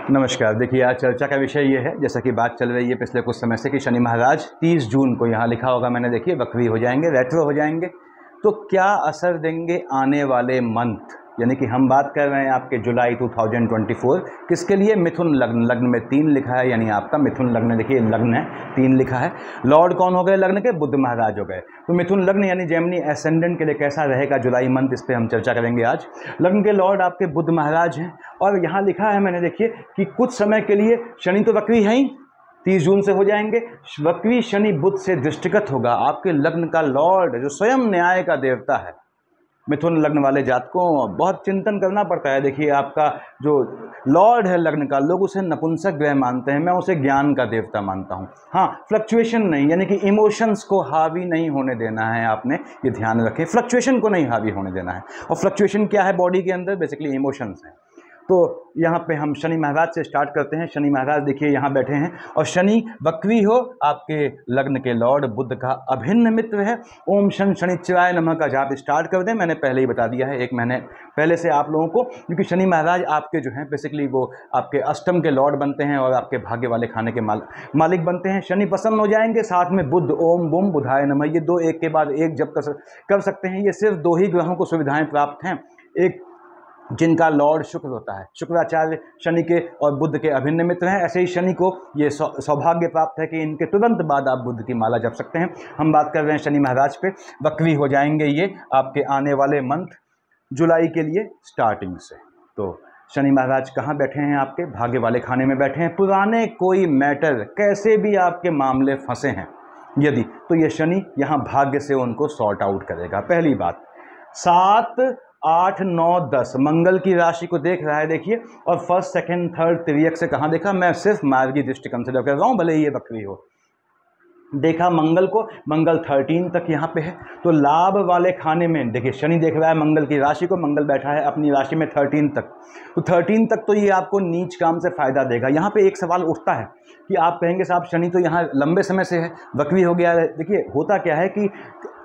नमस्कार। देखिए, आज चर्चा का विषय ये है, जैसा कि बात चल रही है पिछले कुछ समय से, कि शनि महाराज 30 जून को, यहाँ लिखा होगा मैंने, देखिए, वक्री हो जाएंगे, रेट्रो हो जाएंगे। तो क्या असर देंगे आने वाले मंथ, यानी कि हम बात कर रहे हैं आपके जुलाई 2024 किसके लिए? मिथुन लग्न। लग्न में 3 लिखा है, यानी आपका मिथुन लग्न, देखिए लग्न है, 3 लिखा है। लॉर्ड कौन हो गए लग्न के? बुध महाराज हो गए। तो मिथुन लग्न यानी जेमिनी एसेंडेंट के लिए कैसा रहेगा जुलाई मंथ, इस पर हम चर्चा करेंगे आज। लग्न के लॉर्ड आपके बुध महाराज हैं, और यहाँ लिखा है मैंने, देखिए, कि कुछ समय के लिए शनि तो वक्री है ही, 30 जून से हो जाएंगे। वक्री शनि बुध से दृष्टिगत होगा। आपके लग्न का लॉर्ड जो स्वयं न्याय का देवता है, मिथुन लग्न वाले जातकों बहुत चिंतन करना पड़ता है। देखिए, आपका जो लॉर्ड है लग्न का, लोग उसे नपुंसक ग्रह मानते हैं, मैं उसे ज्ञान का देवता मानता हूँ। हाँ, फ्लक्चुएशन नहीं, यानी कि इमोशंस को हावी नहीं होने देना है, आपने ये ध्यान रखें, फ्लक्चुएशन को नहीं हावी होने देना है। और फ्लक्चुएशन क्या है बॉडी के अंदर? बेसिकली इमोशंस हैं। तो यहाँ पे हम शनि महाराज से स्टार्ट करते हैं। शनि महाराज देखिए यहाँ बैठे हैं, और शनि वक्री हो आपके लग्न के लॉर्ड बुध का अभिन्न मित्र है। ओम शन शनिश्चराय नमः का जाप स्टार्ट कर दें। मैंने पहले ही बता दिया है 1 महीने पहले से आप लोगों को, क्योंकि शनि महाराज आपके जो हैं बेसिकली वो आपके अष्टम के लॉर्ड बनते हैं और आपके भाग्य वाले खाने के मालिक बनते हैं। शनि पसंद हो जाएंगे, साथ में बुध, ओम बुम बुधाय नमः, ये 2 एक के बाद एक जब कर सकते हैं। ये सिर्फ 2 ही ग्रहों को सुविधाएं प्राप्त हैं, एक जिनका लॉर्ड शुक्र होता है, शुक्राचार्य शनि के और बुध के अभिन्न मित्र हैं। ऐसे ही शनि को ये सौभाग्य प्राप्त है कि इनके तुरंत बाद आप बुध की माला जप सकते हैं। हम बात कर रहे हैं शनि महाराज पे। वक्री हो जाएंगे ये आपके आने वाले मंथ जुलाई के लिए स्टार्टिंग से। तो शनि महाराज कहाँ बैठे हैं? आपके भाग्य वाले खाने में बैठे हैं। पुराने कोई मैटर, कैसे भी आपके मामले फंसे हैं यदि, तो ये शनि यहाँ भाग्य से उनको सॉर्ट आउट करेगा। पहली बात, 7, 8, 9, 10 मंगल की राशि को देख रहा है, देखिए, और फर्स्ट, सेकंड, थर्ड तिर्यक से कहाँ देखा? मैं सिर्फ मार्गी दृष्टि कंसिडर कर रहा हूँ, भले ही ये वक्री हो। देखा मंगल को, मंगल 13 तक यहाँ पे है। तो लाभ वाले खाने में देखिए शनि देख रहा है मंगल की राशि को, मंगल बैठा है अपनी राशि में 13 तक। तो 13 तक तो ये आपको नीच काम से फायदा देगा। यहाँ पे एक सवाल उठता है कि आप कहेंगे साहब शनि तो यहाँ लंबे समय से है, वक्री हो गया है। देखिए, होता क्या है कि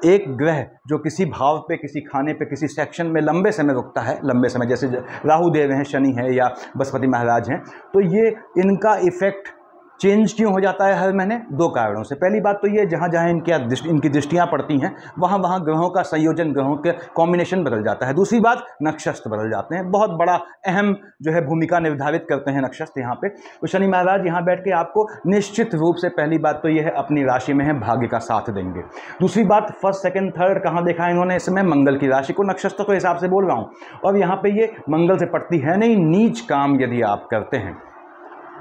एक ग्रह जो किसी भाव पे, किसी खाने पे, किसी सेक्शन में लंबे समय रुकता है, लंबे समय, जैसे राहु देव हैं, शनि है, या बृहस्पति महाराज हैं, तो ये इनका इफेक्ट चेंज क्यों हो जाता है हर महीने? 2 कारणों से। पहली बात तो ये, जहाँ जहाँ इनकी दृष्टियाँ पड़ती हैं, वहाँ वहाँ ग्रहों का संयोजन, ग्रहों के कॉम्बिनेशन बदल जाता है। दूसरी बात, नक्षत्र बदल जाते हैं। बहुत बड़ा अहम जो है भूमिका निर्धारित करते हैं नक्षत्र यहाँ पे। तो शनि महाराज यहाँ बैठ के आपको निश्चित रूप से, पहली बात तो ये है, अपनी राशि में है, भाग्य का साथ देंगे। दूसरी बात, फर्स्ट, सेकंड, थर्ड कहाँ देखा है इन्होंने? इस समय मंगल की राशि को, नक्षत्र के हिसाब से बोल रहा हूँ, और यहाँ पे ये मंगल से पड़ती है नहीं। नीच काम यदि आप करते हैं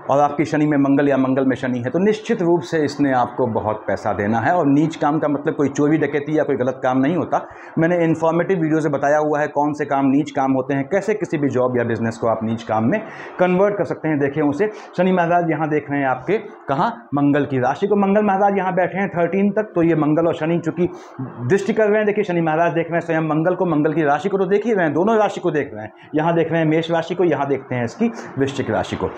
और आपकी शनि में मंगल या मंगल में शनि है, तो निश्चित रूप से इसने आपको बहुत पैसा देना है। और नीच काम का मतलब कोई चोरी डकैती या कोई गलत काम नहीं होता। मैंने इन्फॉर्मेटिव वीडियो से बताया हुआ है कौन से काम नीच काम होते हैं, कैसे किसी भी जॉब या बिजनेस को आप नीच काम में कन्वर्ट कर सकते हैं, देखें उसे। शनि महाराज यहाँ देख रहे हैं आपके कहाँ? मंगल की राशि को। मंगल महाराज यहाँ बैठे हैं 13 तक। तो ये मंगल और शनि चूंकि दृष्टि कर रहे हैं, देखिए शनि महाराज देख रहे हैं स्वयं मंगल को, मंगल की राशि को तो देख ही रहे हैं, दोनों राशि को देख रहे हैं। यहाँ देख रहे हैं मेष राशि को, यहाँ देखते हैं इसकी वृश्चिक राशि को।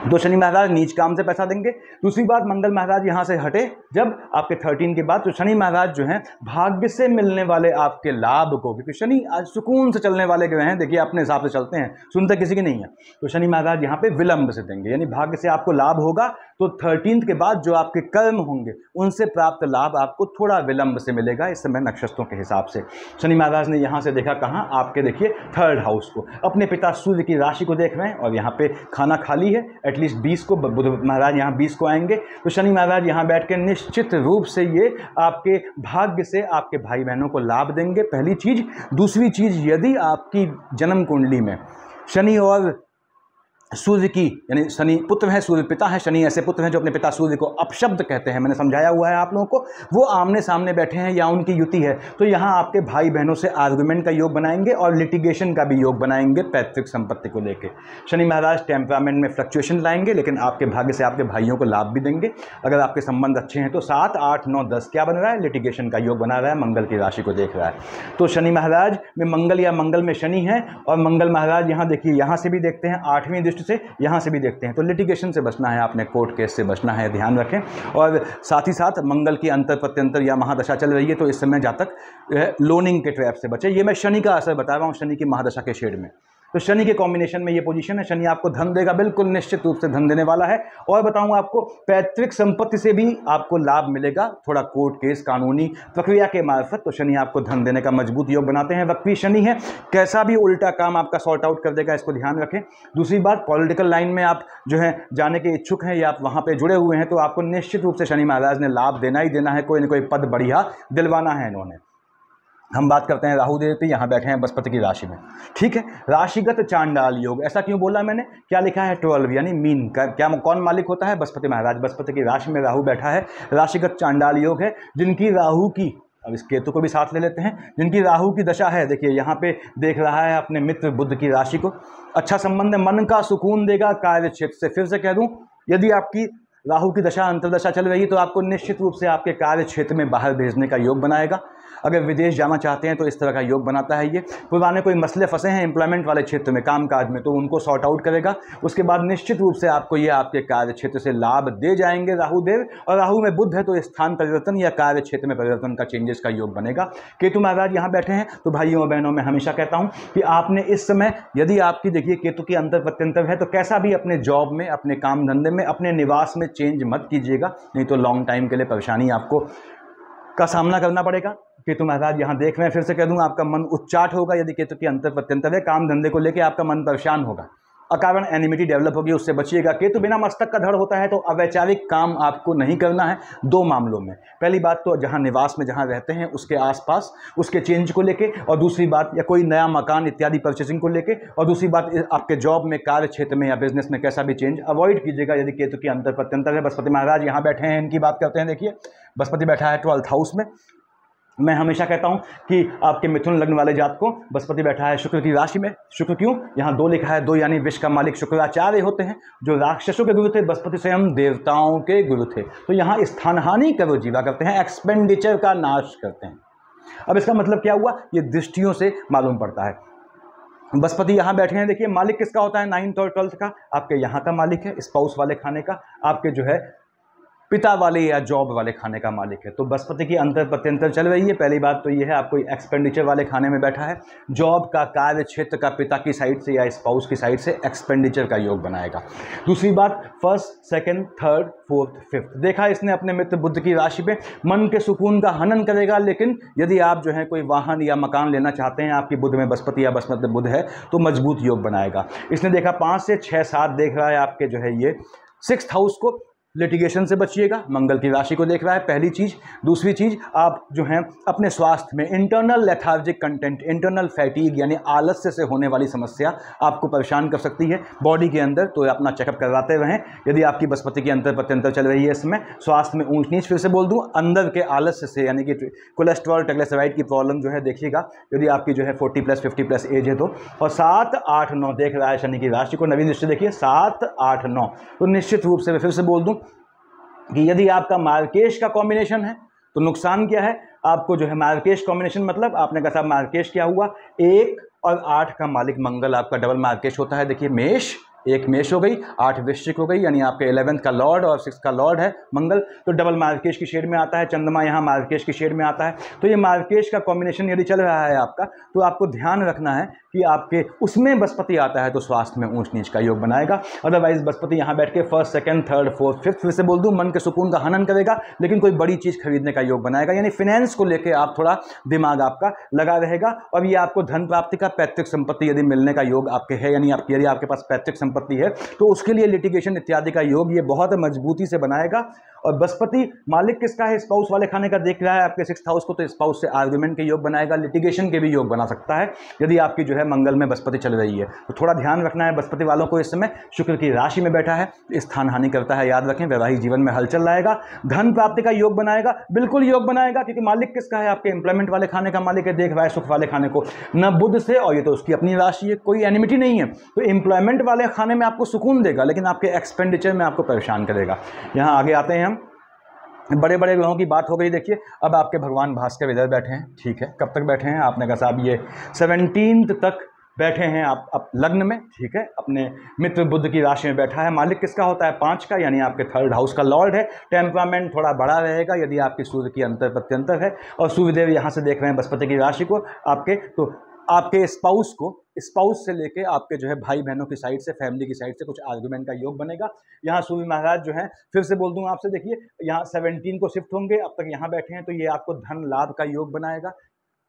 तो शनि महाराज नीच काम से पैसा देंगे। दूसरी बात, मंगल महाराज यहाँ से हटे जब आपके 13 के बाद, तो शनि महाराज जो हैं भाग्य से मिलने वाले आपके लाभ को, क्योंकि शनि आज सुकून से चलने वाले ग्रह हैं, देखिए अपने हिसाब से चलते हैं, सुनते किसी की नहीं है। तो शनि महाराज यहाँ पे विलंब से देंगे, यानी भाग्य से आपको लाभ होगा, तो 13 के बाद जो आपके कर्म होंगे उनसे प्राप्त लाभ आपको थोड़ा विलंब से मिलेगा इस समय नक्षत्रों के हिसाब से। शनि महाराज ने यहाँ से देखा कहाँ? आपके देखिए 3rd हाउस को, अपने पिता सूर्य की राशि को देख रहे हैं, और यहाँ पे खाना खाली है, एटलीस्ट 20 को, बुध महाराज यहाँ 20 को आएंगे। तो शनि महाराज यहाँ बैठ के निश्चित रूप से ये आपके भाग्य से आपके भाई बहनों को लाभ देंगे, पहली चीज़। दूसरी चीज़, यदि आपकी जन्म कुंडली में शनि और सूर्य की, यानी शनि पुत्र है, सूर्य पिता है, शनि ऐसे पुत्र हैं जो अपने पिता सूर्य को अपशब्द कहते हैं, मैंने समझाया हुआ है आप लोगों को, वो आमने सामने बैठे हैं या उनकी युति है, तो यहाँ आपके भाई बहनों से आर्गुमेंट का योग बनाएंगे और लिटिगेशन का भी योग बनाएंगे पैतृक संपत्ति को लेकर। शनि महाराज टेम्परामेंट में फ्लक्चुएशन लाएंगे, लेकिन आपके भाग्य से आपके भाइयों को लाभ भी देंगे अगर आपके संबंध अच्छे हैं। तो 7, 8, 9, 10 क्या बन रहा है? लिटिगेशन का योग बना रहा है, मंगल की राशि को देख रहा है। तो शनि महाराज में मंगल या मंगल में शनि है, और मंगल महाराज यहाँ देखिए, यहाँ से भी देखते हैं 8वीं दृष्टि से, यहाँ से भी देखते हैं। तो लिटिगेशन से बचना है आपने, कोर्ट केस से बचना है, ध्यान रखें। और साथ ही साथ मंगल की अंतर प्रत्यंतर या महादशा चल रही है, तो इस समय जातक लोनिंग के ट्रैप से बचे। ये मैं शनि का असर बता रहा हूँ, शनि की महादशा के शेड में। तो शनि के कॉम्बिनेशन में ये पोजीशन है। शनि आपको धन देगा, बिल्कुल निश्चित रूप से धन देने वाला है। और बताऊं आपको, पैतृक संपत्ति से भी आपको लाभ मिलेगा, थोड़ा कोर्ट केस कानूनी प्रक्रिया के मार्फत। तो शनि आपको धन देने का मजबूत योग बनाते हैं। वक्री शनि है, कैसा भी उल्टा काम आपका सॉर्ट आउट कर देगा, इसको ध्यान रखें। दूसरी बात, पॉलिटिकल लाइन में आप जो है जाने के इच्छुक हैं या आप वहां पे जुड़े हुए हैं, तो आपको निश्चित रूप से शनि महाराज ने लाभ देना ही देना है, कोई ना कोई पद बढ़िया दिलवाना है इन्होंने। हम बात करते हैं राहु देव पे, यहाँ बैठे हैं बृहस्पति की राशि में, ठीक है। राशिगत चांडाल योग, ऐसा क्यों बोला मैंने, क्या लिखा है 12 यानी मीन का, क्या कौन मालिक होता है, बृहस्पति महाराज। बृहस्पति की राशि में राहु बैठा है, राशिगत चांडाल योग है। जिनकी राहु की, अब इस केतु को भी साथ ले लेते हैं, जिनकी राहु की दशा है, देखिए यहाँ पे देख रहा है अपने मित्र बुध की राशि को, अच्छा संबंध है, मन का सुकून देगा कार्य क्षेत्र से। फिर से कह दूं, यदि आपकी राहु की दशा अंतर्दशा चल रही है तो आपको निश्चित रूप से आपके कार्य क्षेत्र में बाहर भेजने का योग बनाएगा। अगर विदेश जाना चाहते हैं तो इस तरह का योग बनाता है ये। पुराने कोई मसले फंसे हैं एम्प्लॉयमेंट वाले क्षेत्र में, कामकाज में, तो उनको सॉर्ट आउट करेगा। उसके बाद निश्चित रूप से आपको ये आपके कार्य क्षेत्र से लाभ दे जाएंगे राहु देव। और राहु में बुध है तो स्थान परिवर्तन या कार्य क्षेत्र में परिवर्तन का, चेंजेस का योग बनेगा। केतु महाराज यहाँ बैठे हैं, तो भाइयों और बहनों, मैं हमेशा कहता हूँ कि आपने इस समय, यदि आपकी देखिए केतु की अंतर प्रत्यंतर है, तो कैसा भी अपने जॉब में, अपने काम धंधे में, अपने निवास में चेंज मत कीजिएगा, नहीं तो लॉन्ग टाइम के लिए परेशानी आपको का सामना करना पड़ेगा। केतु महाराज यहाँ देख रहे हैं, फिर से कह दूं, आपका मन उच्चाट होगा यदि केतु की अंतर प्रत्यंतर है। काम धंधे को लेकर आपका मन परेशान होगा, अकारण एनिमिटी डेवलप होगी, उससे बचिएगा। केतु बिना मस्तक का धड़ होता है, तो अवैचारिक काम आपको नहीं करना है दो मामलों में। पहली बात तो जहाँ निवास में जहाँ रहते हैं उसके आसपास उसके चेंज को लेके, और दूसरी बात या कोई नया मकान इत्यादि परचेसिंग को लेके, और दूसरी बात आपके जॉब में, कार्य क्षेत्र में या बिजनेस में कैसा भी चेंज अवॉइड कीजिएगा यदि केतु की अंतर प्रत्यंतर है। बृहस्पति महाराज यहाँ बैठे हैं, इनकी बात करते हैं। देखिए बृहस्पति बैठा है 12th हाउस में। मैं हमेशा कहता हूं कि आपके मिथुन लग्न वाले जात को बृहस्पति बैठा है शुक्र की राशि में। शुक्र क्यों, यहाँ 2 लिखा है, 2 यानी विश्व का मालिक शुक्राचार्य होते हैं, जो राक्षसों के गुरु थे। बृहस्पति स्वयं देवताओं के गुरु थे, तो यहाँ स्थान हानि करो जीवा करते हैं, एक्सपेंडिचर का नाश करते हैं। अब इसका मतलब क्या हुआ, ये दृष्टियों से मालूम पड़ता है। बृहस्पति यहाँ बैठे हैं, देखिए मालिक किसका होता है, 9th और 12th का, आपके यहाँ का मालिक है, स्पाउस वाले खाने का, आपके जो है पिता वाले या जॉब वाले खाने का मालिक है। तो बृहस्पति की अंतर प्रत्यंतर चल रही है। पहली बात तो ये है, आपको एक्सपेंडिचर वाले खाने में बैठा है, जॉब का, कार्य क्षेत्र का, पिता की साइड से या स्पाउस की साइड से एक्सपेंडिचर का योग बनाएगा। दूसरी बात, 1st, 2nd, 3rd, 4th, 5th देखा इसने अपने मित्र बुध की राशि पे, मन के सुकून का हनन करेगा। लेकिन यदि आप जो है कोई वाहन या मकान लेना चाहते हैं, आपकी बुध में बृहस्पति या बृहस्पति बुध है, तो मजबूत योग बनाएगा। इसने देखा 5 से 6, 7 देख रहा है आपके जो है ये 6th हाउस को, लिटिगेशन से बचिएगा। मंगल की राशि को देख रहा है, पहली चीज। दूसरी चीज, आप जो है अपने स्वास्थ्य में internal lethargic content, internal fatigue यानी आलस्य से होने वाली समस्या आपको परेशान कर सकती है बॉडी के अंदर, तो अपना चेकअप करवाते रहें। यदि आपकी बृहस्पति की अंतर प्रत्यंतर चल रही है, इसमें स्वास्थ्य में ऊंच नीच, फिर से बोल दूं, अंदर के आलस्य से यानी कि कोलेस्ट्रॉल, ट्राइग्लिसराइड की प्रॉब्लम जो है देखिएगा, यदि आपकी जो है 40+, 50+ एज है तो। और 7, 8, 9 देख रहा है शनि की राशि को, नवीन दृष्टि देखिए 7, 8, 9। तो निश्चित रूप से मैं फिर से बोल दूं कि यदि आपका मार्केश का कॉम्बिनेशन है तो नुकसान क्या है आपको, जो है मार्केश कॉम्बिनेशन मतलब आपने कहा था मार्केश क्या हुआ, 1 और 8 का मालिक मंगल आपका डबल मार्केश होता है। देखिए मेष, 1 मेष हो गई, 8 वृश्चिक हो गई, यानी आपके 11th का लॉर्ड और 6th का लॉर्ड है मंगल, तो डबल मार्केश की शेड में आता है। चंद्रमा यहाँ मार्केश की शेड में आता है। तो ये मार्केश का कॉम्बिनेशन यदि चल रहा है आपका, तो आपको ध्यान रखना है कि आपके उसमें बृहस्पति आता है तो स्वास्थ्य में ऊंच नीच का योग बनाएगा। अदरवाइज बृहस्पति यहाँ बैठ के 1st, 2nd, 3rd, 4th, 5th फिर से बोल दूं, मन के सुकून का हनन करेगा, लेकिन कोई बड़ी चीज़ खरीदने का योग बनाएगा, यानी फिनेंस को लेकर आप थोड़ा दिमाग आपका लगा रहेगा। और ये आपको धन प्राप्ति का, पैतृक संपत्ति यदि मिलने का योग आपके है, यानी यदि आपके पास पैतृक संपत्ति है तो उसके लिए लिटिगेशन इत्यादि का योग ये बहुत मजबूती से बनाएगा। और बृहस्पति मालिक किसका है, स्पाउस वाले खाने का देख रहा है आपके 6th हाउस को, तो स्पाउस से आर्गुमेंट के योग बनाएगा, लिटिगेशन के भी योग बना सकता है यदि आपकी जो है मंगल में बृहस्पति चल रही है। तो थोड़ा ध्यान रखना है बृहस्पति वालों को। इस समय शुक्र की राशि में बैठा है, स्थान हानि करता है, याद रखें। वैवाहिक जीवन में हलचल लाएगा, धन प्राप्ति का योग बनाएगा, बिल्कुल योग बनाएगा, क्योंकि मालिक किसका है, आपके एम्प्लॉयमेंट वाले खाने का मालिक है, देख रहा है सुख वाले खाने को, न बुध से, और ये तो उसकी अपनी राशि है, कोई एनिमिटी नहीं है। तो एम्प्लॉयमेंट वाले खाने में आपको सुकून देगा, लेकिन आपके एक्सपेंडिचर में आपको परेशान करेगा। यहाँ आगे आते हैं हम, बड़े बड़े ग्रहों की बात हो गई। देखिए अब आपके भगवान भास्कर इधर बैठे हैं, ठीक है। कब तक बैठे हैं आपने कहा साहब, ये 17th तक बैठे हैं आप लग्न में, ठीक है। अपने मित्र बुध की राशि में बैठा है। मालिक किसका होता है, 5 का, यानी आपके 3rd हाउस का लॉर्ड है। टेम्परामेंट थोड़ा बड़ा रहेगा यदि आपकी सूर्य की अंतर प्रत्यंतर है, और सूर्यदेव यहाँ से देख रहे हैं बृहस्पति की राशि को आपके, तो आपके स्पाउस से लेके आपके जो है भाई बहनों की साइड से, फैमिली की साइड से कुछ आर्गुमेंट का योग बनेगा। यहाँ सूर्य महाराज जो है, फिर से बोल दूं आपसे, देखिए यहाँ 17 को शिफ्ट होंगे, अब तक यहाँ बैठे हैं, तो ये आपको धन लाभ का योग बनाएगा।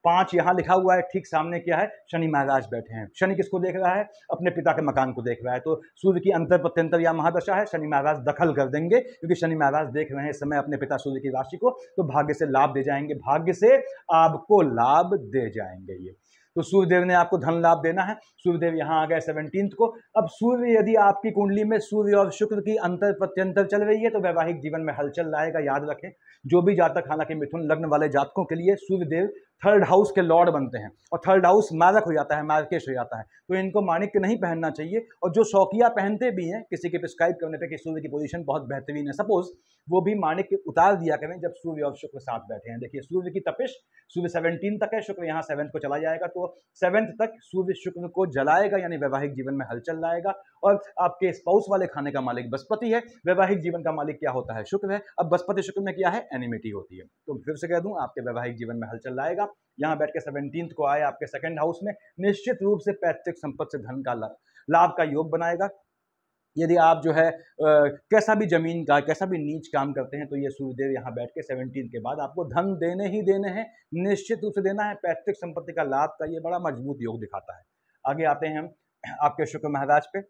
5 यहाँ लिखा हुआ है, ठीक सामने क्या है, शनि महाराज बैठे हैं। शनि किसको देख रहा है, अपने पिता के मकान को देख रहा है। तो सूर्य की अंतर प्रत्यंतर या महादशा है, शनि महाराज दखल कर देंगे, क्योंकि शनि महाराज देख रहे हैं इस समय अपने पिता सूर्य की राशि को, तो भाग्य से लाभ दे जाएंगे, भाग्य से आपको लाभ दे जाएंगे ये। तो सूर्यदेव ने आपको धन लाभ देना है। सूर्यदेव यहाँ आ गए 17 को। अब सूर्य यदि आपकी कुंडली में सूर्य और शुक्र की अंतर प्रत्यंतर चल रही है तो वैवाहिक जीवन में हलचल लाएगा, याद रखें। जो भी जातक, हालांकि मिथुन लग्न वाले जातकों के लिए सूर्यदेव 3rd हाउस के लॉर्ड बनते हैं, और 3rd हाउस मारक हो जाता है, मार्केश हो जाता है, तो इनको माणिक्य नहीं पहनना चाहिए। और जो शौकिया पहनते भी हैं, किसी के प्रिस्क्राइब करने पे कि सूर्य की पोजीशन बहुत बेहतरीन है, सपोज, वो भी माणिक्य उतार दिया करें जब सूर्य और शुक्र साथ बैठे हैं। देखिए सूर्य की तपिश, सूर्य 17 तक है, शुक्र यहाँ 7 को चला जाएगा, तो 7 तक सूर्य शुक्र को जलाएगा, यानी वैवाहिक जीवन में हलचल लाएगा। और आपके स्पाउस वाले खाने का मालिक बृहस्पति है, वैवाहिक जीवन का मालिक क्या होता है, शुक्र है। अब बृहस्पति शुक्र में क्या है, एनिमिटी होती है। तो फिर से कह दूं, आपके वैवाहिक जीवन में हलचल लाएगा। यहाँ बैठ के 17 को आए आपके 2nd हाउस में, निश्चित रूप से पैतृक संपत्ति से धन का लाभ का योग बनाएगा। यदि आप जो है कैसा भी जमीन का, कैसा भी नीच काम करते हैं, तो ये सूर्यदेव यहाँ बैठ के 17 के बाद आपको धन देने ही देने हैं, निश्चित रूप से देना है। पैतृक संपत्ति का लाभ का ये बड़ा मजबूत योग दिखाता है। आगे आते हैं हम आपके शुक्र महाराज पे।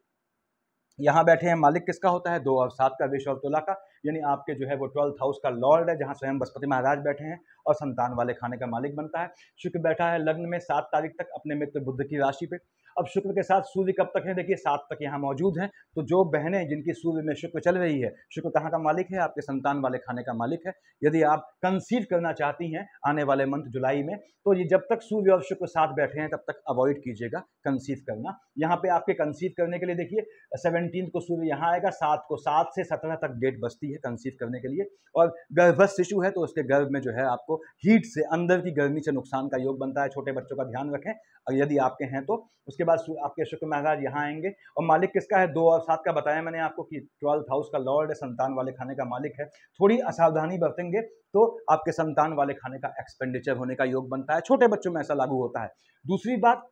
यहाँ बैठे हैं, मालिक किसका होता है, 2 और 7 का, वृष और तुला का, यानी आपके जो है वो 12th हाउस का लॉर्ड है, जहाँ स्वयं बृहस्पति महाराज बैठे हैं और संतान वाले खाने का मालिक बनता है। शुक्र बैठा है लग्न में 7 तारीख तक अपने मित्र बुध की राशि पे। अब शुक्र के साथ सूर्य कब तक है, देखिए 7 तक यहाँ मौजूद हैं। तो जो बहनें जिनकी सूर्य में शुक्र चल रही है, शुक्र कहाँ का मालिक है, आपके संतान वाले खाने का मालिक है। यदि आप कंसीव करना चाहती हैं आने वाले मंथ जुलाई में, तो ये जब तक सूर्य और शुक्र साथ बैठे हैं तब तक अवॉइड कीजिएगा कंसीव करना। यहाँ पे आपके कंसीव करने के लिए देखिए 17 को सूर्य यहाँ आएगा, 7 से 17 तक डेट बचती है कंसीव करने के लिए। और गर्भस्थ शिशु है तो उसके गर्भ में जो है आपको हीट से, अंदर की गर्मी से नुकसान का योग बनता है। छोटे बच्चों का ध्यान रखें और यदि आपके हैं तो। उसके बाद आपके शुक्र महाराज यहाँ आएंगे, और मालिक किसका है, 2 और 7 का बताया मैंने आपको कि 12th हाउस का लॉर्ड है, संतान वाले खाने का मालिक है। थोड़ी असावधानी बरतेंगे तो आपके संतान वाले खाने का एक्सपेंडिचर होने का योग बनता है। छोटे बच्चों में ऐसा लागू होता है। दूसरी बात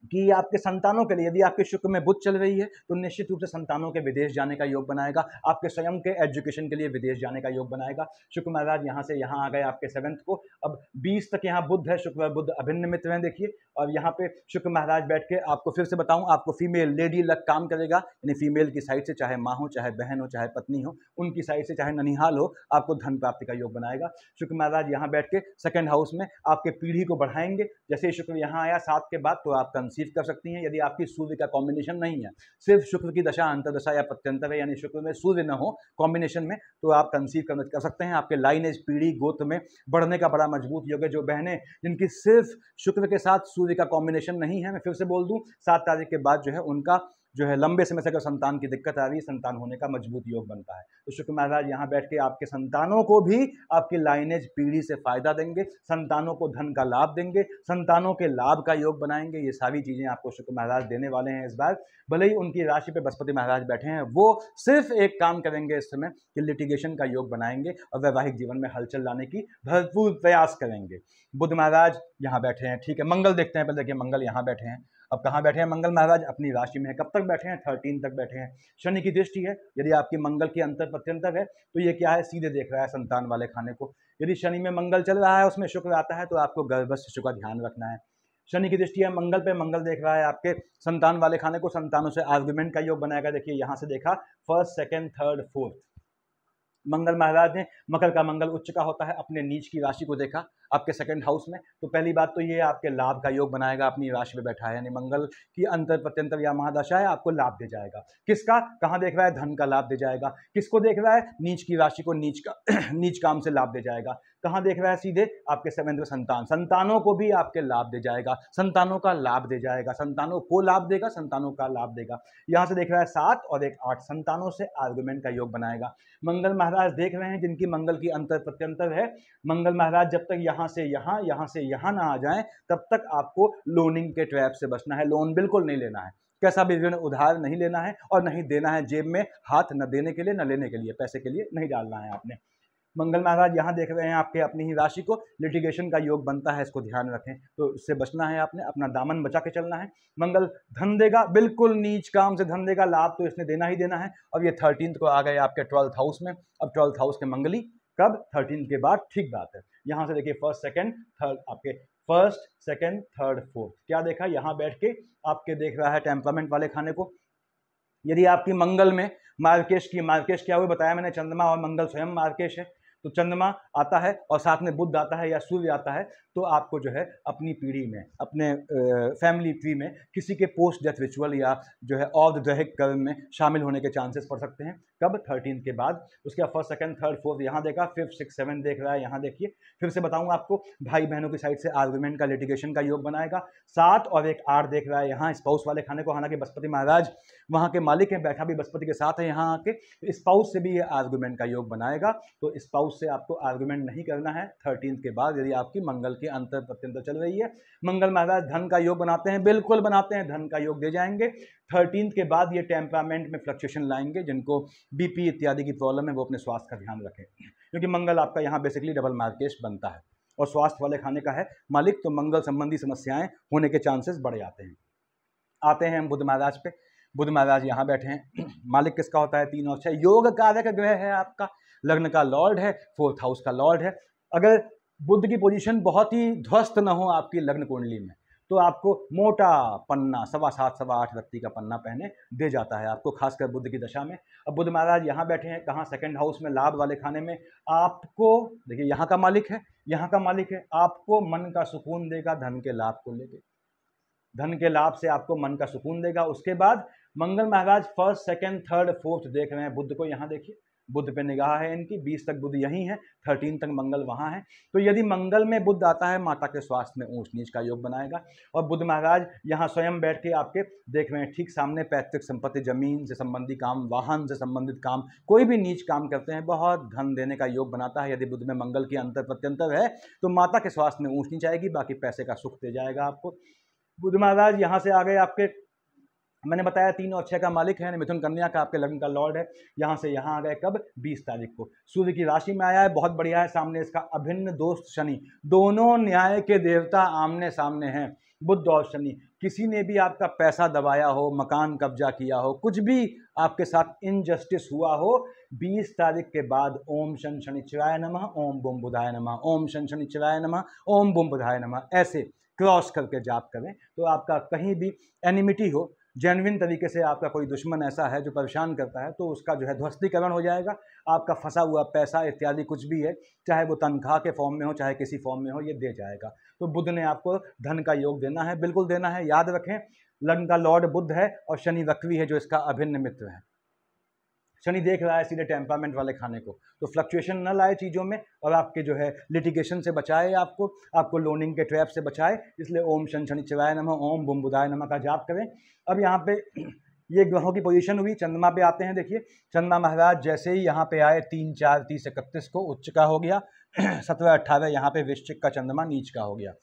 कि आपके संतानों के लिए, यदि आपके शुक्र में बुध चल रही है तो निश्चित रूप से संतानों के विदेश जाने का योग बनाएगा, आपके स्वयं के एजुकेशन के लिए विदेश जाने का योग बनाएगा। शुक्र महाराज यहाँ से यहाँ आ गए आपके 7th को। अब 20 तक यहाँ बुध है, शुक्र बुध अभिन्न मित्र हैं देखिए। और यहाँ पे शुक्र महाराज बैठ के, आपको फिर से बताऊं, आपको फीमेल लेडी लग काम करेगा, यानी फीमेल की साइड से, चाहे माँ हो, चाहे बहन हो, चाहे पत्नी हो, उनकी साइड से, चाहे ननिहाल हो, आपको धन प्राप्ति का योग बनाएगा। शुक्र महाराज यहाँ बैठ के 2nd हाउस में आपके पीढ़ी को बढ़ाएंगे। जैसे ही शुक्र यहाँ आया 7 के बाद, तो आप कंसीव कर सकती हैं। यदि आपकी सूर्य का कॉम्बिनेशन नहीं है, सिर्फ शुक्र की दशा, अंतरदशा या प्रत्यंतर है, यानी शुक्र में सूर्य न हो कॉम्बिनेशन में, तो आप कंसीव कर सकते हैं। आपके लाइनेज, पीढ़ी, गोत्र में बढ़ने का बड़ा मजबूत योग है। जो बहनें जिनकी सिर्फ शुक्र के साथ सूर्य का कॉम्बिनेशन नहीं है, मैं फिर से बोल दूं, 7 तारीख के बाद जो है उनका जो है लंबे समय से अगर संतान की दिक्कत आ रही है, संतान होने का मजबूत योग बनता है। तो शुक्र महाराज यहाँ बैठ के आपके संतानों को भी आपकी लाइनेज पीढ़ी से फायदा देंगे, संतानों को धन का लाभ देंगे, संतानों के लाभ का योग बनाएंगे। ये सारी चीजें आपको शुक्र महाराज देने वाले हैं इस बार। भले ही उनकी राशि पे बृहस्पति महाराज बैठे हैं, वो सिर्फ एक काम करेंगे इस समय कि लिटिगेशन का योग बनाएंगे और वैवाहिक जीवन में हलचल लाने की भरपूर प्रयास करेंगे। बुध महाराज यहाँ बैठे हैं, ठीक है। मंगल देखते हैं, पहले देखिए मंगल यहाँ बैठे हैं। अब कहाँ बैठे हैं मंगल महाराज, अपनी राशि में है। कब तक बैठे हैं, 13 तक बैठे हैं। शनि की दृष्टि है, यदि आपकी मंगल की अंतर प्रत्यंतर है तो ये क्या है, सीधे देख रहा है संतान वाले खाने को। यदि शनि में मंगल चल रहा है, उसमें शुक्र आता है, तो आपको गर्भस्थ शिशु का ध्यान रखना है। शनि की दृष्टि है मंगल पे, मंगल देख रहा है आपके संतान वाले खाने को, संतानों से आर्गुमेंट का योग बनाएगा। देखिए यहाँ से देखा 1st, 2nd, 3rd, 4th। मंगल महाराज ने, मकर का मंगल उच्च का होता है, अपने नीच की राशि को देखा आपके 2nd हाउस में। तो पहली बात तो ये आपके लाभ का योग बनाएगा, अपनी राशि में बैठा है, यानी मंगल की अंतर प्रत्यंतर या महादशा है, आपको लाभ दे जाएगा। किसका, कहाँ देख रहा है, धन का लाभ दे जाएगा। किसको देख रहा है, नीच की राशि को, नीच का नीच काम से लाभ दे जाएगा। कहाँ देख रहा है, सीधे आपके 7th संतान, संतानों को भी आपके लाभ दे जाएगा, संतानों का लाभ दे जाएगा, संतानों को लाभ देगा, संतानों का लाभ देगा। यहाँ से देख रहा है 7 और 1 8, संतानों से आर्गुमेंट का योग बनाएगा। मंगल महाराज देख रहे हैं जिनकी मंगल की अंतर प्रत्यंतर है, मंगल महाराज जब तक यहाँ से यहाँ ना आ जाएं, तब तक आपको लोनिंग के ट्रैप से बचना है। लोन बिल्कुल नहीं लेना है, कैसा भी ऋण उधार नहीं लेना है और नहीं देना है। जेब में हाथ न देने के लिए, न लेने के लिए, पैसे के लिए नहीं डालना है आपने। मंगल महाराज यहाँ देख रहे हैं आपके अपनी ही राशि को, लिटिगेशन का योग बनता है, इसको ध्यान रखें। तो इससे बचना है आपने, अपना दामन बचा के चलना है। मंगल धन देगा, बिल्कुल नीच काम से धन देगा, लाभ तो इसने देना ही देना है। अब ये 13 को आ गए आपके 12th हाउस में। अब 12th हाउस के मंगली कब? 13 के बाद, ठीक बात है। यहाँ से देखिए फर्स्ट सेकंड थर्ड, आपके फर्स्ट सेकंड थर्ड फोर्थ, क्या देखा यहाँ बैठ के आपके देख रहा है टेम्परामेंट वाले खाने को। यदि आपकी मंगल में मार्केश की, मार्केश क्या हुआ बताया मैंने, चंद्रमा और मंगल स्वयं मार्केश है। तो चंद्रमा आता है और साथ में बुध आता है या सूर्य आता है, तो आपको जो है अपनी पीढ़ी में, अपने फैमिली ट्री में किसी के पोस्ट डेथ रिचुअल या जो है औद्रहिक कर्म में शामिल होने के चांसेस पड़ सकते हैं। कब? 13 के बाद। उसके बाद फर्स्ट सेकंड थर्ड फोर्थ यहाँ देखा, 5th 6th 7 देख रहा है, यहाँ देखिए। फिर से बताऊंगा आपको, भाई बहनों की साइड से आर्गुमेंट का, लिटिगेशन का योग बनाएगा। 7 और 1 8 देख रहा है यहाँ स्पाउस वाले खाने को। हालांकि बृहस्पति महाराज वहाँ के मालिक हैं, बैठा भी बृहस्पति के साथ है यहाँ आके, स्पाउस से भी ये आर्गुमेंट का योग बनाएगा। तो स्पाउस से आपको आर्गुमेंट नहीं करना है 13 के बाद, यदि आपकी मंगल की अंतर प्रत्यंतर चल रही है। मंगल महाराज धन का योग बनाते हैं, बिल्कुल बनाते हैं, धन का योग दे जाएंगे। 13 के बाद ये टेम्परामेंट में फ्लक्चुएशन लाएंगे। जिनको बीपी इत्यादि की प्रॉब्लम है वो अपने स्वास्थ्य का ध्यान रखें, क्योंकि मंगल आपका यहाँ बेसिकली डबल मार्केश बनता है और स्वास्थ्य वाले खाने का है मालिक, तो मंगल संबंधी समस्याएं होने के चांसेस बढ़ जाते हैं। आते हैं हम बुध महाराज पे। बुध महाराज यहाँ बैठे हैं। मालिक किसका होता है? 3 और 6, योग कारक ग्रह है आपका, लग्न का लॉर्ड है, 4th हाउस का लॉर्ड है। अगर बुध की पोजीशन बहुत ही ध्वस्त न हो आपकी लग्न कुंडली में, तो आपको मोटा पन्ना 7.25 7.8 व्यक्ति का पन्ना पहने दे जाता है आपको, खासकर बुध की दशा में। अब बुध महाराज यहाँ बैठे हैं कहाँ? 2nd हाउस में, लाभ वाले खाने में। आपको देखिए यहाँ का मालिक है, यहाँ का मालिक है, आपको मन का सुकून देगा धन के लाभ को लेकर, धन के लाभ से आपको मन का सुकून देगा। उसके बाद मंगल महाराज फर्स्ट सेकंड थर्ड फोर्थ देख रहे हैं बुध को, यहाँ देखिए बुध पे निगाह है इनकी, 20 तक बुध यहीं है, 13 तक मंगल वहाँ है। तो यदि मंगल में बुध आता है, माता के स्वास्थ्य में ऊंच नीच का योग बनाएगा। और बुध महाराज यहाँ स्वयं बैठ के आपके देख रहे हैं ठीक सामने, पैतृक संपत्ति, जमीन से संबंधी काम, वाहन से संबंधित काम, कोई भी नीच काम करते हैं, बहुत धन देने का योग बनाता है। यदि बुध में मंगल की अंतर प्रत्यंतर है तो माता के स्वास्थ्य में ऊंच नीच आएगी, बाकी पैसे का सुख दे जाएगा आपको। बुध महाराज यहाँ से आ गए आपके, मैंने बताया 3 और 6 का मालिक है, मिथुन कन्या का आपके लग्न का लॉर्ड है। यहाँ से यहाँ आ गए कब? 20 तारीख को। सूर्य की राशि में आया है, बहुत बढ़िया है। सामने इसका अभिन्न दोस्त शनि, दोनों न्याय के देवता आमने सामने हैं, बुध और शनि। किसी ने भी आपका पैसा दबाया हो, मकान कब्जा किया हो, कुछ भी आपके साथ इनजस्टिस हुआ हो, 20 तारीख के बाद ओम शन शनिचराय नमः, ओम बुम बुधाय नमः, ओम शन शनिचराय नमः, ओम बुम बुधाय नमः, ऐसे क्रॉस करके जाप करें तो आपका कहीं भी एनिमिटी हो, जेन्युइन तरीके से आपका कोई दुश्मन ऐसा है जो परेशान करता है, तो उसका जो है ध्वस्तीकरण हो जाएगा। आपका फंसा हुआ पैसा इत्यादि कुछ भी है, चाहे वो तनख्वाह के फॉर्म में हो, चाहे किसी फॉर्म में हो, ये दे जाएगा। तो बुध ने आपको धन का योग देना है, बिल्कुल देना है। याद रखें लग्न का लॉर्ड बुध है और शनि वक्री है जो इसका अभिन्न मित्र है। शनि देख रहा है सीधे टेम्परामेंट वाले खाने को, तो फ्लक्चुएशन न लाए चीज़ों में और आपके जो है लिटिगेशन से बचाए, आपको लोनिंग के ट्रैप से बचाए। इसलिए ओम शन शनिचराय नमः, ओम बुम बुधाय नमः का जाप करें। अब यहाँ पे ये ग्रहों की पोजीशन हुई, चंद्रमा पे आते हैं। देखिए चंद्रमा महाराज जैसे ही यहाँ पे आए 3 4 30 31 को उच्च का हो गया, 17 18 यहाँ पे वृश्चिक का चंद्रमा नीच का हो गया।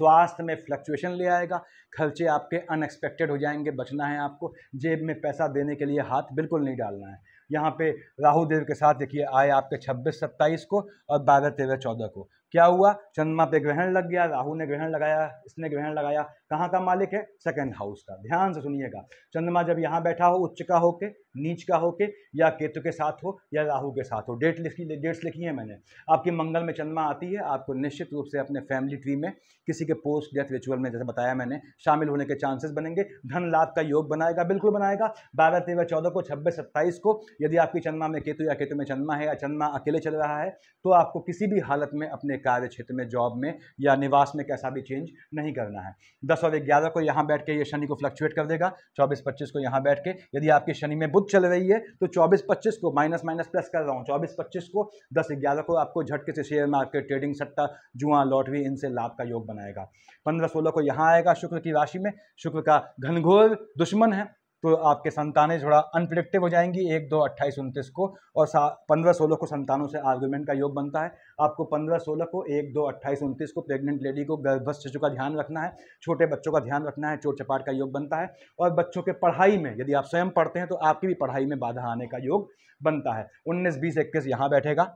स्वास्थ्य में फ्लक्चुएशन ले आएगा, खर्चे आपके अनएक्सपेक्टेड हो जाएंगे, बचना है आपको। जेब में पैसा देने के लिए हाथ बिल्कुल नहीं डालना है। यहाँ पे राहु देव के साथ देखिए आए आपके 26 27 को और 12 13 14 को। क्या हुआ? चंद्रमा पे ग्रहण लग गया, राहु ने ग्रहण लगाया, इसने ग्रहण लगाया। कहाँ का मालिक है? 2nd हाउस का। ध्यान से सुनिएगा, चंद्रमा जब यहाँ बैठा हो उच्च का होके, नीच का होके, या केतु के साथ हो या राहु के साथ हो, डेट्स लिखी है मैंने। आपकी मंगल में चंद्रमा आती है, आपको निश्चित रूप से अपने फैमिली ट्री में किसी के पोस्ट डेथ रिचुअल में, जैसे बताया मैंने, शामिल होने के चांसेस बनेंगे। धन लाभ का योग बनाएगा, बिल्कुल बनाएगा। 12 13 14 को, 26 27 को यदि आपकी चंद्रमा में केतु या केतु में चंद्रमा है या चंद्रमा अकेले चल रहा है, तो आपको किसी भी हालत में अपने कार्य क्षेत्र में, जॉब में या निवास में कैसा भी चेंज नहीं करना है। 10 और 11 को यहाँ बैठ के ये शनि को फ्लक्चुएट कर देगा। 24 25 को यहाँ बैठ के, यदि आपकी शनि में बुध चल रही है तो 24 25 को माइनस प्लस कर रहा हूँ, 24 25 को 10 11 को आपको झटके से शेयर मार्केट, ट्रेडिंग, सट्टा, जुआ, लॉटरी, इनसे लाभ का योग बनाएगा। 15 16 को यहाँ आएगा शुक्र की राशि में। शुक्र का घनघोर दुश्मन है तो आपके संतानें थोड़ा अनप्रिडिक्टिव हो जाएंगी 1, 2, 28, 29 को, और 15, 16 को संतानों से आर्गुमेंट का योग बनता है। आपको 15, 16 को, 1, 2, 28, 29 को प्रेग्नेंट लेडी को गर्भस्थ शिशु का ध्यान रखना है, छोटे बच्चों का ध्यान रखना है, चोट चपाट का योग बनता है। और बच्चों के पढ़ाई में यदि आप स्वयं पढ़ते हैं तो आपकी भी पढ़ाई में बाधा आने का योग बनता है। 19, 20, 21 यहाँ बैठेगा,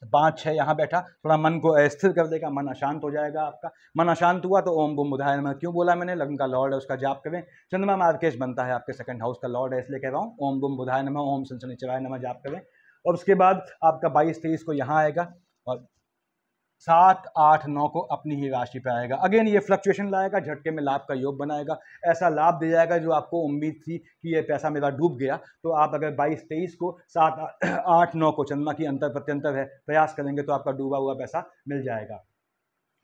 5, 6 यहाँ बैठा, थोड़ा मन को अस्थिर कर देगा, मन अशांत हो जाएगा आपका। मन अशांत हुआ तो ओम बुम बुधाय नमः क्यों बोला मैंने, लग्न का लॉर्ड है उसका जाप करें। चंद्रमा मार्केश बनता है आपके 2nd हाउस का लॉर्ड है, इसलिए कह रहा हूँ ओम बुम बुधाय नमः, ओम शनिश्चराय नमः जाप करें। और उसके बाद आपका 22, 23 को यहाँ आएगा, और 7, 8, 9 को अपनी ही राशि पे आएगा। अगेन ये फ्लक्चुएशन लाएगा, झटके में लाभ का योग बनाएगा, ऐसा लाभ दे जाएगा जो आपको उम्मीद थी कि ये पैसा मेरा डूब गया, तो आप अगर 22, 23 को 7, 8, 9 को चंद्रमा की अंतर प्रत्यंतर है प्रयास करेंगे तो आपका डूबा हुआ पैसा मिल जाएगा।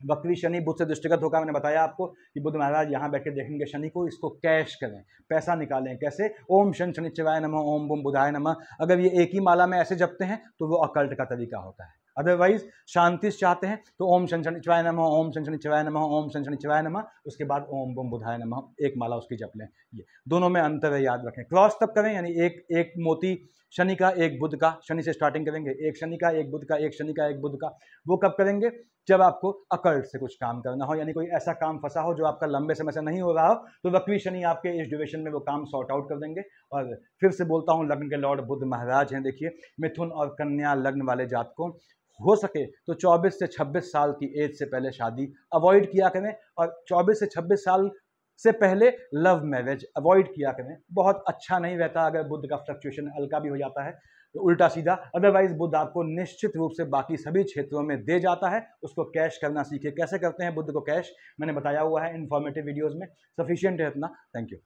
वक्री शनि बुध से दृष्टिगत होगा, मैंने बताया आपको कि बुध महाराज यहाँ बैठ के देखेंगे शनि को, इसको कैश करें, पैसा निकालें। कैसे, ओम शन शनिश्चराय नमः, ओम बुम बुधाय नमः। अगर ये एक ही माला में ऐसे जपते हैं तो वो अकल्ट का तरीका होता है। अदरवाइज शांति चाहते हैं तो ओम शन शनिश्चराय नमः, ओम शन शनिश्चराय नमः, ओम शन शनिश्चराय नमः, उसके बाद ओम बुम बुधाय नमः, एक माला उसकी जप लें। ये दोनों में अंतर है, याद रखें। क्रॉस तब करें, यानी एक मोती शनि का, एक बुध का, शनि से स्टार्टिंग करेंगे, एक शनि का, एक बुध का, एक शनि का, एक बुध का। वो कब करेंगे, जब आपको अकल्ट से कुछ काम करना हो, यानी कोई ऐसा काम फंसा हो जो आपका लंबे समय से नहीं हो रहा हो, तो वक्री शनि आपके इस ड्यूरेशन में वो काम सॉर्ट आउट कर देंगे। और फिर से बोलता हूँ, लग्न के लॉर्ड बुध महाराज हैं। देखिए, मिथुन और कन्या लग्न वाले जातकों, हो सके तो 24 से 26 साल की एज से पहले शादी अवॉइड किया करें, और 24 से 26 साल से पहले लव मैरिज अवॉइड किया करें। बहुत अच्छा नहीं रहता अगर बुध का फ्लक्चुएशन हल्का भी हो जाता है, तो उल्टा सीधा। अदरवाइज बुध आपको निश्चित रूप से बाकी सभी क्षेत्रों में दे जाता है, उसको कैश करना सीखे। कैसे करते हैं बुध को कैश, मैंने बताया हुआ है इन्फॉर्मेटिव वीडियोज़ में, सफिशिएंट है इतना। Thank you.